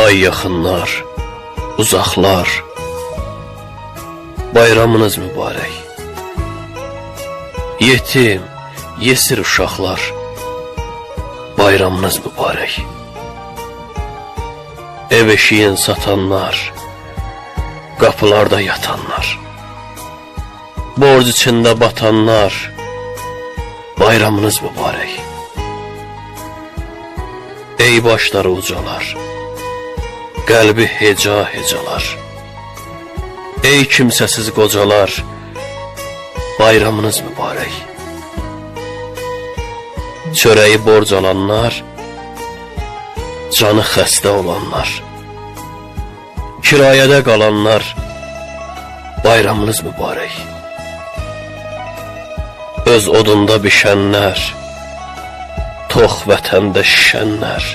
Ay yaxınlar, uzaqlar, bayramınız mübarək. Yetim, yesir uşaqlar, bayramınız mübarək. Ev eşiyin satanlar, qapılarda yatanlar, borc içində batanlar, bayramınız mübarək. Ey başları ucalar, qəlbi heca hecalar, ey kimsəsiz qocalar, bayramınız mübarək. Çörəyi borc alanlar, canı xəstə olanlar, kirayədə qalanlar, bayramınız mübarək. Öz odunda bişənlər, tox vətəndə şişənlər,